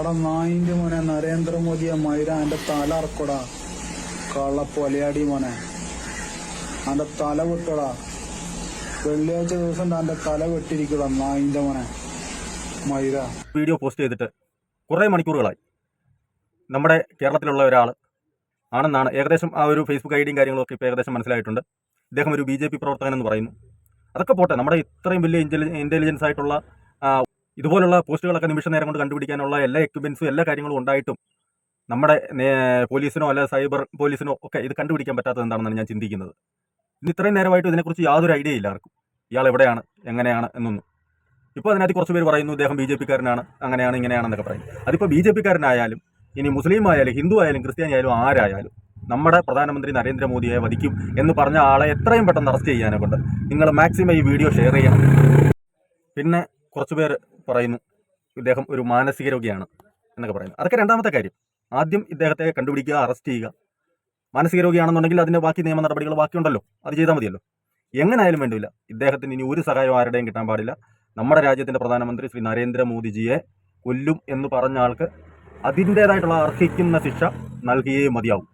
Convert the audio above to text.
അവിടെ നായിന്റെ മോനെ നരേന്ദ്രമോദിയെ മൈര എന്റെ തല അറക്കടാ. കള്ള പൊലയാടി മോനെ, അന്റെ തല വെട്ടടാ. വെള്ളിയാഴ്ച ദിവസം എന്റെ തല വെട്ടിരിക്കടാ നായിന്റെ മോനെ മൈര. വീഡിയോ പോസ്റ്റ് ചെയ്തിട്ട് കുറേ മണിക്കൂറുകളായി. നമ്മുടെ കേരളത്തിലുള്ള ഒരാൾ ആണെന്നാണ് ഏകദേശം ആ ഒരു ഫേസ്ബുക്ക് ഐഡിയും കാര്യങ്ങളൊക്കെ ഇപ്പോൾ ഏകദേശം മനസ്സിലായിട്ടുണ്ട്. ഇദ്ദേഹം ഒരു BJP പ്രവർത്തകൻ എന്ന് പറയുന്നു. അതൊക്കെ പോട്ടെ, നമ്മുടെ ഇത്രയും വലിയ ഇൻ്റലിജൻസ് ആയിട്ടുള്ള ഇതുപോലുള്ള പോസ്റ്റുകളൊക്കെ നിമിഷ നേരം കൊണ്ട് കണ്ടുപിടിക്കാനുള്ള എല്ലാ എക്യുപ്മെൻസും എല്ലാ കാര്യങ്ങളും ഉണ്ടായിട്ടും നമ്മുടെ പോലീസിനോ അല്ല സൈബർ പോലീസിനോ ഒക്കെ ഇത് കണ്ടുപിടിക്കാൻ പറ്റാത്തത് എന്താണെന്നാണ് ഞാൻ ചിന്തിക്കുന്നത്. ഇന്ന് ഇത്രയും നേരമായിട്ടും ഇതിനെക്കുറിച്ച് യാതൊരു ഐഡിയ ഇല്ല ആർക്കും, ഇയാൾ എവിടെയാണ് എങ്ങനെയാണ് എന്നൊന്നും. ഇപ്പോൾ അതിനകത്ത് കുറച്ച് പേര് പറയുന്നു ഇദ്ദേഹം BJP-കാരനാണ്, അങ്ങനെയാണ് ഇങ്ങനെയാണെന്നൊക്കെ പറയും. അതിപ്പോൾ BJP-കാരനായാലും ഇനി മുസ്ലിം ആയാലും ഹിന്ദു ആയാലും ക്രിസ്ത്യാനി ആയാലും ആരായാലും നമ്മുടെ പ്രധാനമന്ത്രി നരേന്ദ്രമോദിയെ വധിക്കും എന്ന് പറഞ്ഞ ആളെ എത്രയും പെട്ടെന്ന് അറസ്റ്റ് ചെയ്യാനെ കൊണ്ട് നിങ്ങൾ മാക്സിമം ഈ വീഡിയോ ഷെയർ ചെയ്യണം. പിന്നെ കുറച്ച് പേർ പറയുന്നു ഇദ്ദേഹം ഒരു മാനസിക രോഗിയാണ് എന്നൊക്കെ പറയുന്നു. അതൊക്കെ രണ്ടാമത്തെ കാര്യം. ആദ്യം ഇദ്ദേഹത്തെ കണ്ടുപിടിക്കുക, അറസ്റ്റ് ചെയ്യുക. മാനസിക രോഗിയാണെന്നുണ്ടെങ്കിൽ അതിൻ്റെ ബാക്കി നിയമ നടപടികൾ ബാക്കിയുണ്ടല്ലോ, അത് ചെയ്താൽ മതിയല്ലോ. എങ്ങനെയായാലും വേണ്ടില്ല, ഇദ്ദേഹത്തിന് ഇനി ഒരു സഹായം ആരുടെയും കിട്ടാൻ പാടില്ല. നമ്മുടെ രാജ്യത്തിൻ്റെ പ്രധാനമന്ത്രി ശ്രീ നരേന്ദ്രമോദിജിയെ കൊല്ലും എന്ന് പറഞ്ഞ ആൾക്ക് അതിൻ്റേതായിട്ടുള്ള അർഹിക്കുന്ന ശിക്ഷ നൽകിയേ മതിയാവും.